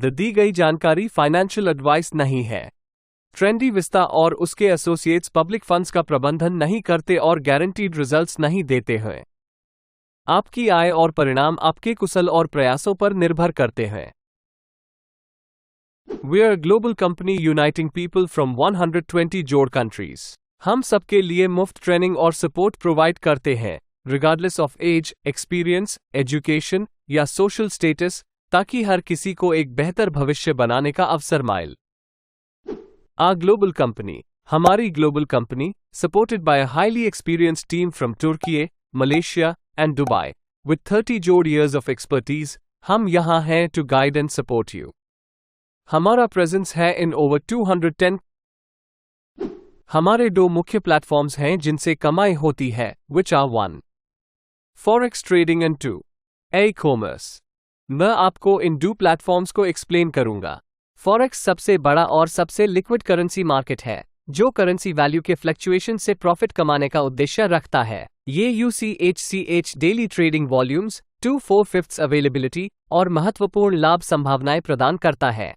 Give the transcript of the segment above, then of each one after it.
दी गई जानकारी financial advice नहीं है। ट्रेंडी विस्ता और उसके एसोसिएट्स पब्लिक फंड्स का प्रबंधन नहीं करते और गारंटीड रिजल्ट्स नहीं देते हैं। आपकी आय और परिणाम आपके कुशल और प्रयासों पर निर्भर करते हैं। We are a global company uniting people from 120 जोड़ countries. हम सबके लिए मुफ्त ट्रेनिंग और सपोर्ट प्रोवाइड करते हैं, regardless of age, experience, education या social status, ताकि हर किसी को एक बेहतर भविष्य बनाने का अवसर मिले। Our global company, हमारी global company, supported by a highly experienced team from Turkey, Malaysia and Dubai, with 30 जोड़ years of expertise, हम यहाँ हैं to guide and support you. हमारा प्रेजेंस है इन ओवर 210। हमारे 2 मुख्य प्लेटफॉर्म्स हैं जिनसे कमाई होती है, which are 1. Forex trading and 2. E-commerce. मैं आपको इन 2 प्लेटफॉर्म्स को एक्सप्लेन करूंगा। फॉरेक्स सबसे बड़ा और सबसे लिक्विड करेंसी मार्केट है, जो करेंसी वैल्यू के फ्लक्चुएशन से प्रॉफिट कमाने का उद्देश्य रखता है। ये UCHCH daily trading volumes, 2/4 availability और महत्वपूर्ण लाभ संभावनाएं प्रदान करता है।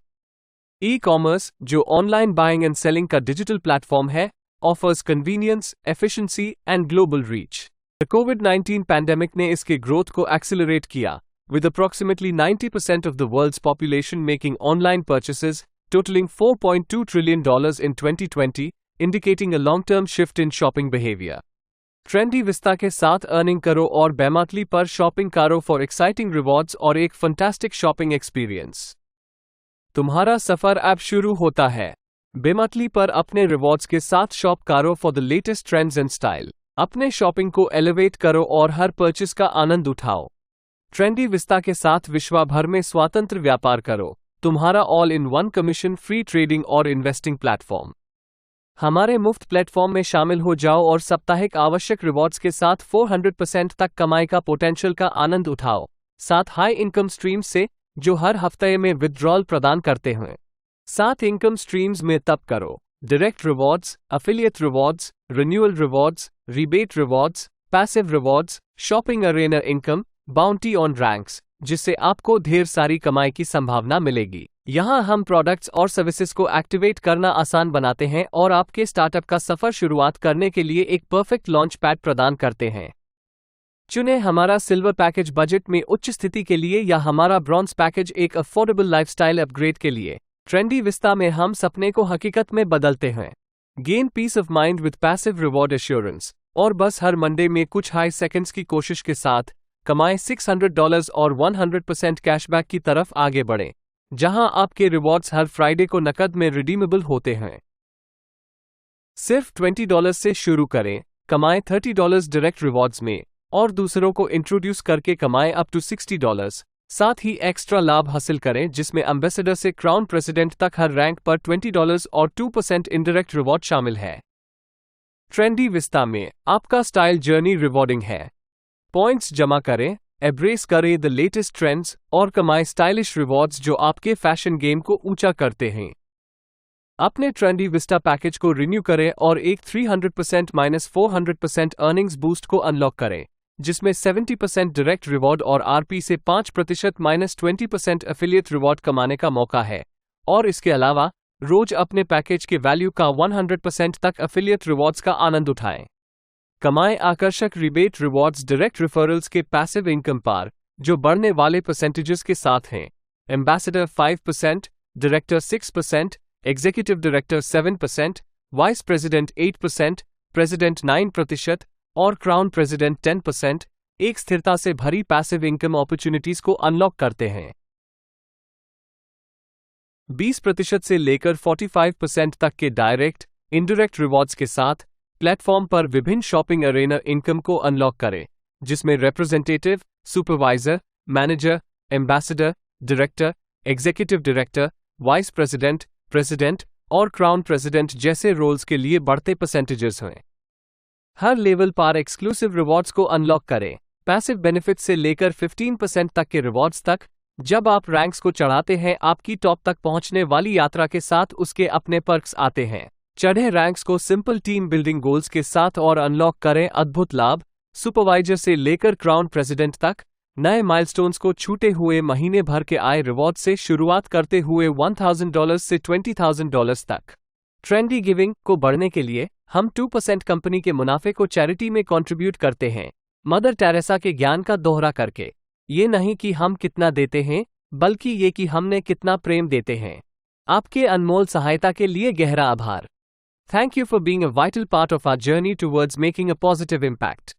ई-कॉमर्स, जो ऑनलाइन बाइंग एंड सेलिंग का डिजिटल प्लेटफॉर्म है, offers convenience, efficiency and global reach. The covid pandemic ने इसके ग्रोथ को एक्सेलरेट किया, with approximately 90% of the world's population making online purchases, totaling $4.2 trillion in 2020, indicating a long-term shift in shopping behavior. Trendy vista के साथ earning करो और बेमातली पर shopping करो फॉर एक्साइटिंग रिवॉर्ड्स और एक फंटास्टिक शॉपिंग एक्सपीरियंस। तुम्हारा सफर अब शुरू होता है। बेमातली पर अपने रिवॉर्ड्स के साथ शॉप करो for the latest trends and style. अपने शॉपिंग को एलिवेट करो और हर परचेस का आनंद उठाओ। ट्रेंडी विस्ता के साथ विश्व भर में स्वतंत्र व्यापार करो, तुम्हारा all in one commission free trading और इन्वेस्टिंग प्लेटफॉर्म। हमारे मुफ्त प्लेटफॉर्म में शामिल हो जाओ और साप्ताहिक आवश्यक रिवॉर्ड्स के साथ 400% तक कमाई का पोटेंशियल का आनंद उठाओ, साथ हाई इनकम स्ट्रीम्स से जो हर हफ्ते में विथड्रॉल प्रदान करते हैं। 7 इनकम स्ट्रीम्स में तब करो: direct rewards, affiliate rewards, renewal rewards, rebate rewards, passive rewards, shopping Arena income, bounty on ranks, जिससे आपको ढेर सारी कमाई की संभावना मिलेगी। यहाँ हम प्रोडक्ट्स और सर्विसेज को एक्टिवेट करना आसान बनाते हैं और आपके स्टार्टअप का सफर शुरुआत करने के लिए एक परफेक्ट लॉन्च पैड प्रदान करते हैं। चुनें हमारा सिल्वर पैकेज बजट में उच्च स्थिति के लिए या हमारा ब्रॉन्ज पैकेज एक अफोर्डेबल लाइफस्टाइल अपग्रेड के लिए। ट्रेंडी विस्ता में हम सपने को हकीकत में बदलते हैं। Gain peace of mind with passive reward assurance, और बस हर मंडे में कुछ हाई सेकंड्स की कोशिश के साथ कमाएं $600 और 100% कैशबैक की तरफ आगे बढ़ें, जहां आपके रिवॉर्ड्स हर फ्राइडे को नकद में रिडीमेबल होते हैं। सिर्फ $20 से शुरू करें, कमाएं $30 डायरेक्ट रिवॉर्ड्स में और दूसरों को इंट्रोड्यूस करके कमाएं अप टू $60। साथ ही एक्स्ट्रा लाभ हासिल करें जिसमें एम्बेसडर से क्राउन प्रेसिडेंट तक हर रैंक पर $20 और 2% इनडायरेक्ट रिवॉर्ड शामिल है। ट्रेंडी विस्ता में आपका स्टाइल जर्नी रिवॉर्डिंग है। पॉइंट्स जमा करें, एब्रेस करें द लेटेस्ट ट्रेंड्स और कमाएं स्टाइलिश रिवॉर्ड्स जो आपके फैशन गेम को ऊंचा करते हैं। अपने ट्रेंडी विस्टा पैकेज को रिन्यू करें और एक 300% - 400% अर्निंग्स बूस्ट को अनलॉक करें, जिसमें 70% डायरेक्ट रिवॉर्ड और आरपी से 5% - 20% एफिलिएट रिवॉर्ड कमाने का मौका है। और इसके अलावा रोज अपने पैकेज के वैल्यू का 100% तक एफिलिएट रिवॉर्ड्स का आनंद उठाएं। कमाएं आकर्षक रिबेट रिवॉर्ड्स डायरेक्ट रेफरल्स के पैसिव इनकम पर, जो बढ़ने वाले परसेंटेजेस के साथ हैं। Ambassador 5%, director 6%, executive director 7%, vice president 8%, president 9% और क्राउन प्रेसिडेंट 10% एक स्थिरता से भरी पैसिव इनकम अपॉर्चुनिटीज को अनलॉक करते हैं। 20% से लेकर 45% तक के डायरेक्ट, इनडायरेक्ट रिवॉर्ड्स के साथ प्लेटफॉर्म पर विभिन्न शॉपिंग अरेना इनकम को अनलॉक करें, जिसमें representative, supervisor, manager, ambassador, director, executive director, vice president, president और क्राउन प्रेसिडेंट जैसे रोल्स के लिए बढ़ते परसेंटेजेस हैं। हर लेवल पर एक्सक्लूसिव रिवॉर्ड्स को अनलॉक करें, पैसिव बेनिफिट से लेकर 15% तक के रिवॉर्ड्स तक। जब आप रैंक्स को चढ़ाते हैं, आपकी टॉप तक पहुंचने वाली यात्रा के साथ उसके अपने पर्क्स आते हैं। चढ़े रैंक्स को सिंपल टीम बिल्डिंग गोल्स के साथ और अनलॉक करें अद्भुत लाभ, सुपरवाइजर से लेकर क्राउन प्रेसिडेंट तक, नए माइलस्टोन्स को छूटे हुए महीने भर के आय रिवॉर्ड से शुरुआत करते हुए $1,000 से $20,000 तक। ट्रेंडी गिविंग को बढ़ने के लिए हम 2% कंपनी के मुनाफे को चैरिटी में कंट्रीब्यूट करते हैं, मदर टेरेसा के ज्ञान का दोहरा करके। ये नहीं कि हम कितना देते हैं, बल्कि ये कि हमने कितना प्रेम देते हैं। आपके अनमोल सहायता के लिए गहरा आभार। Thank you for being a vital part of our journey towards making a positive impact.